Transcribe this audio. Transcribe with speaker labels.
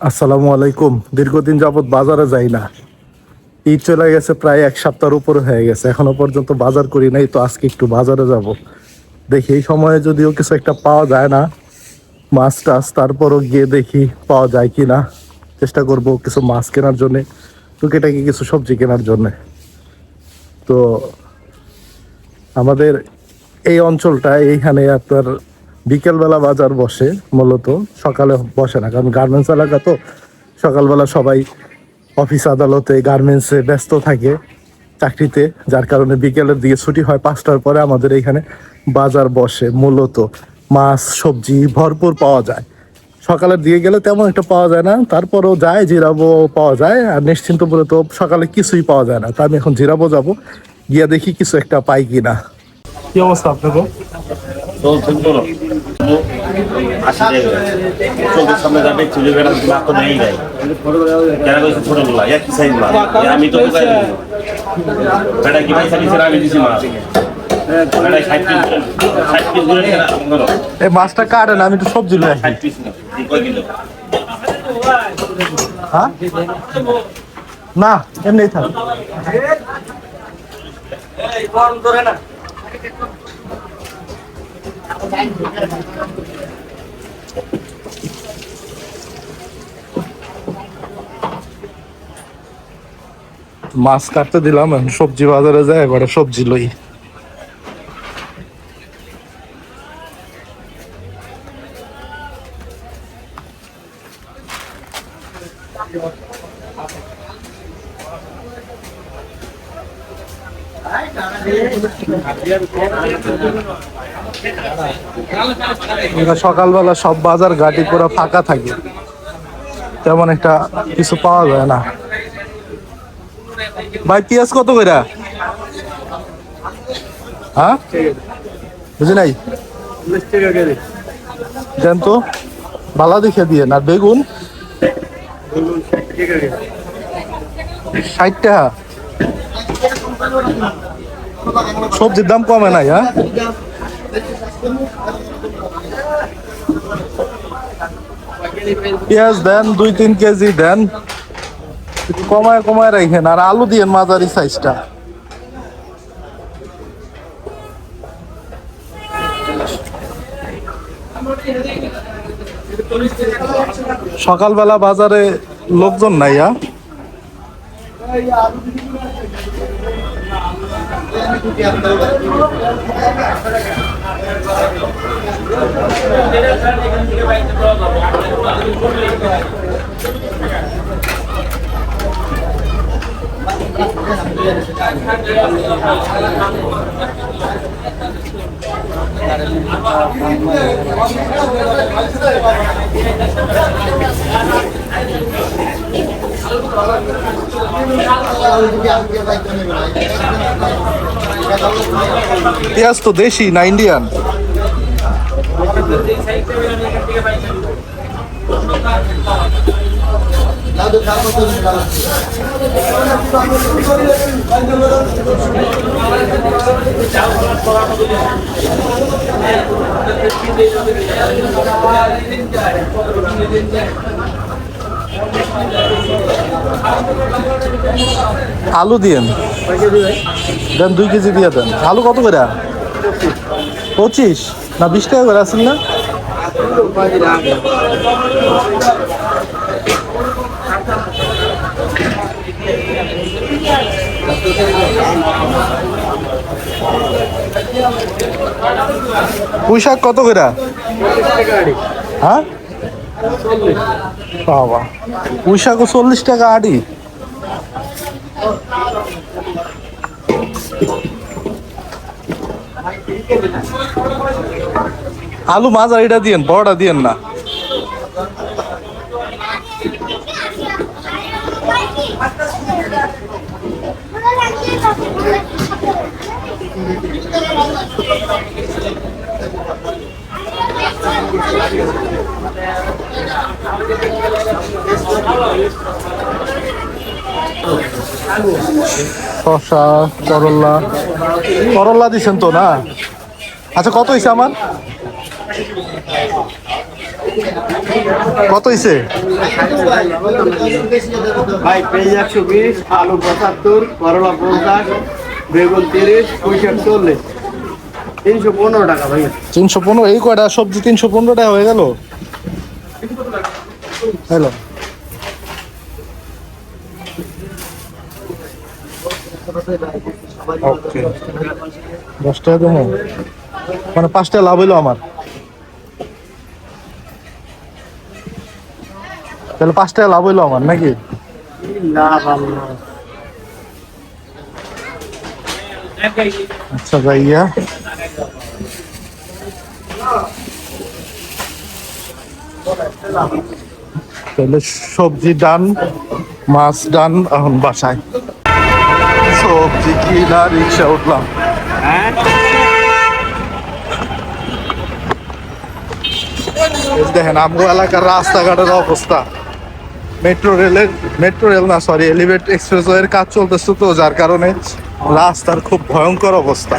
Speaker 1: আসসালামু আলাইকুম। দীর্ঘদিন যাবত বাজারে যাই না। ঈদ চলে গেছে, প্রায় এক সপ্তাহের উপরে হয়ে গেছে, এখনো পর্যন্ত বাজার করি নাই। তো আজকে একটু বাজারে যাব, দেখি এই সময়ে যদিও কিছু একটা পাওয়া যায় না, মাছ টাছ, তারপরও গিয়ে দেখি পাওয়া যায় কি না। চেষ্টা করব কিছু মাছ কেনার জন্যে, টুকিটাকি কিছু সবজি কেনার জন্যে। তো আমাদের এই অঞ্চলটা, এইখানে আপনার বিকেলবেলা বাজার বসে, মূলত সকালে বসে না, কারণ গার্মেন্টস এলাকা তো। সকালবেলা সবাই অফিস আদালতে গার্মেন্টসে ব্যস্ত থাকে, চাকরিতে, যার কারণে বিকেলের দিকে ছুটি হয়, 5টার পরে আমাদের এইখানে বাজার বসে। মূলত মাছ সবজি ভরপুর পাওয়া যায়। সকালের দিকে গেলে তেমন একটা পাওয়া যায় না, তারপরেও যায়, জিরাবো পাওয়া যায়। আর নিশ্চিন্তপুরে তো সকালে কিছুই পাওয়া যায় না, তা আমি এখন জিরাবো যাব, গিয়া দেখি কিছু একটা পাই কিনা। কি অবস্থা আপনাদের?
Speaker 2: চলছেন বলো 80 টাকা চোখের সামনে যাবে চুলি বেড়া মাত্র নেই যায় কেন কইছে ছোটগুলা একই সাইজ মাছ আমি তো কোথায় বেটা কি ভাই সাইজ আমি দিছি মাছ বেটা 60 পিস করে ধরো
Speaker 1: এই মাছটা কাটেন, আমি একটু সবজি লই আসি।
Speaker 2: 60 পিস না কয় কিলো
Speaker 1: হ্যাঁ না, এমনি থাক।
Speaker 2: এই গরম ধরে না
Speaker 1: মাছ কাটতে দিলাম, এখন সবজি বাজারে যায়, এবারে সবজি লই। সকালবেলা সব বাজার ঘাটি পুরো ফাঁকা থাকে, তেমন একটা কিছু পাওয়া যায় না। ভাই পেঁয়াজ কত কইরা? হ্যাঁ বুঝি নাই, দেন তো ভালো দেখে দিয়ে। আর বেগুন 60 টাকা। সবজির দাম কমে নাই? হ্যাঁ পেঁয়াজ দেন 2-3 কেজি দেন, একটু কমায় কমায় রাখেন। আর আলু দিয়েন মাঝারি সাইজটা। সকালবেলা বাজারে লোকজন নাই। পেঁয়াজ তো দেশি না ইন্ডিয়ান? আলু দিয়েন, দেন 2 কেজি দিয়ে দেন। আলু কত করে? 25 না 20 টাকা করে আছেন না? পুঁই শাক কত করে? হ্যাঁ বাবা, পুঁই শাকও 40 টাকা আড়ি। আলু মাঝারিটা দিয়েন, বড়টা দিয়েন না। শসা, করলা, করলা দিছেন তো না? আচ্ছা কত হয়েছে আমার? কত হইছে?
Speaker 3: ভাই পেঁয়াজ 120, আলু 75, করলা 50, বেগুন 30, পুঁই শাক 40, 315 টাকা ভাই।
Speaker 1: 315? এই কয়টা সবজি 315 টাকা হয়ে গেল? হ্যালো, ওকে 10 টাকা দেবো, মানে 5 টাকা লাভ হইলো আমার। তাহলে 5 টাকা লাভ হইলো আমার নাকি?
Speaker 3: না ভালো না।
Speaker 1: আচ্ছা ভাইয়া, তাহলে সবজি ডান, মাছ ডান, এখন বাসায় সবজি কিনা রিক্সা উঠলাম। এই দেখেন আমগো এলাকার রাস্তাঘাটের অবস্থা, মেট্রো রেল না সরি এলিভেটেড এক্সপ্রেসওয়ের কাজ চলতেছে, তো যার কারণে রাস্তার খুব ভয়ঙ্কর অবস্থা।